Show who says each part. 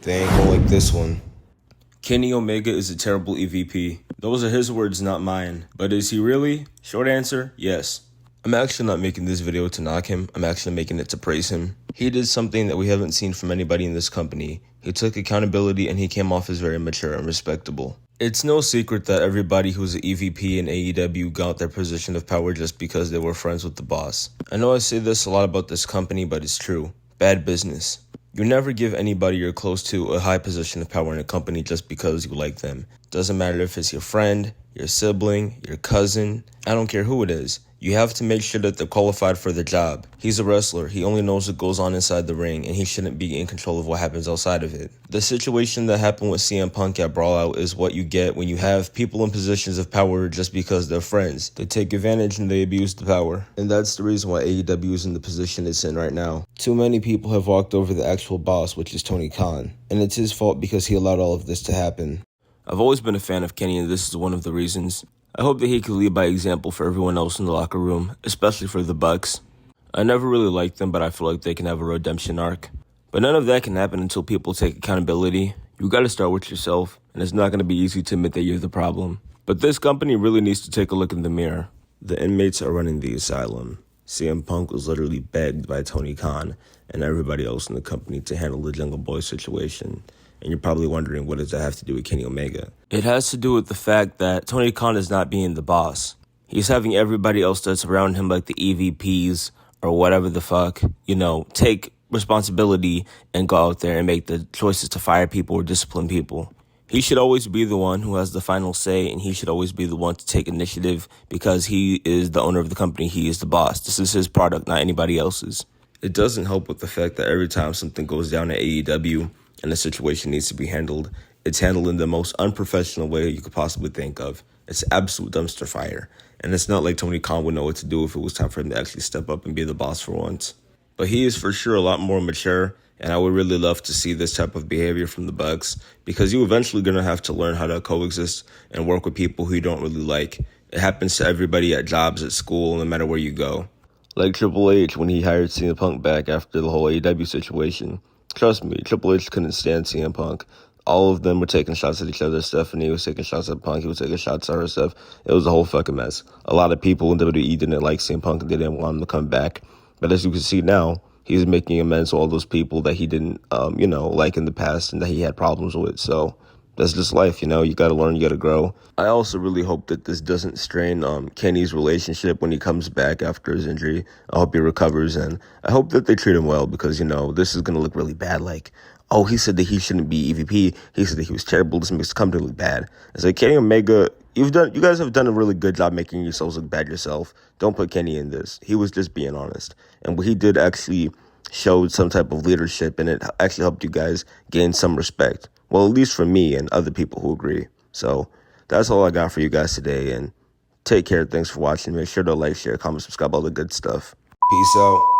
Speaker 1: They ain't gonna like this one.
Speaker 2: Kenny Omega is a terrible EVP. Those are his words, not mine. But is he really? Short answer, yes. I'm actually not making this video to knock him. I'm actually making it to praise him. He did something that we haven't seen from anybody in this company. He took accountability and he came off as very mature and respectable. It's no secret that everybody who's an EVP in AEW got their position of power just because they were friends with the boss. I know I say this a lot about this company, but it's true. Bad business. You never give anybody you're close to a high position of power in a company just because you like them. Doesn't matter if it's your friend, your sibling, your cousin, I don't care who it is. You have to make sure that they're qualified for the job. He's a wrestler. He only knows what goes on inside the ring, and he shouldn't be in control of what happens outside of it. The situation that happened with CM Punk at Brawl Out is what you get when you have people in positions of power just because they're friends. They take advantage and they abuse the power. And that's the reason why AEW is in the position it's in right now. Too many people have walked over the actual boss, which is Tony Khan. And it's his fault because he allowed all of this to happen. I've always been a fan of Kenny, and this is one of the reasons. I hope that he can lead by example for everyone else in the locker room, especially for the Bucks. I never really liked them, but I feel like they can have a redemption arc. But none of that can happen until people take accountability. You gotta start with yourself, and it's not gonna be easy to admit that you're the problem. But this company really needs to take a look in the mirror. The inmates are running the asylum. CM Punk was literally begged by Tony Khan and everybody else in the company to handle the Jungle Boy situation. And you're probably wondering, what does that have to do with Kenny Omega? It has to do with the fact that Tony Khan is not being the boss. He's having everybody else that's around him, like the EVPs or whatever the fuck, take responsibility and go out there and make the choices to fire people or discipline people. He should always be the one who has the final say, and he should always be the one to take initiative because he is the owner of the company. He is the boss. This is his product, not anybody else's. It doesn't help with the fact that every time something goes down at AEW, and the situation needs to be handled, it's handled in the most unprofessional way you could possibly think of. It's absolute dumpster fire. And it's not like Tony Khan would know what to do if it was time for him to actually step up and be the boss for once. But he is for sure a lot more mature, and I would really love to see this type of behavior from the Bucks, because you're eventually going to have to learn how to coexist and work with people who you don't really like. It happens to everybody at jobs, at school, no matter where you go. Like Triple H when he hired CM Punk back after the whole AEW situation. Trust me, Triple H couldn't stand CM Punk. All of them were taking shots at each other. Stephanie was taking shots at Punk. He was taking shots at herself. It was a whole fucking mess. A lot of people in WWE didn't like CM Punk and they didn't want him to come back. But as you can see now, he's making amends to all those people that he didn't, like in the past and that he had problems with. So that's just life, you got to learn, you got to grow. I also really hope that this doesn't strain Kenny's relationship when he comes back after his injury. I hope he recovers, and I hope that they treat him well because, this is going to look really bad. Like, oh, he said that he shouldn't be EVP. He said that he was terrible. This makes the company look bad. It's like, Kenny Omega, you guys have done a really good job making yourselves look bad yourself. Don't put Kenny in this. He was just being honest. And what he did actually showed some type of leadership, and it actually helped you guys gain some respect. Well, at least for me and other people who agree. So that's all I got for you guys today. And take care. Thanks for watching. Make sure to like, share, comment, subscribe, all the good stuff.
Speaker 1: Peace out.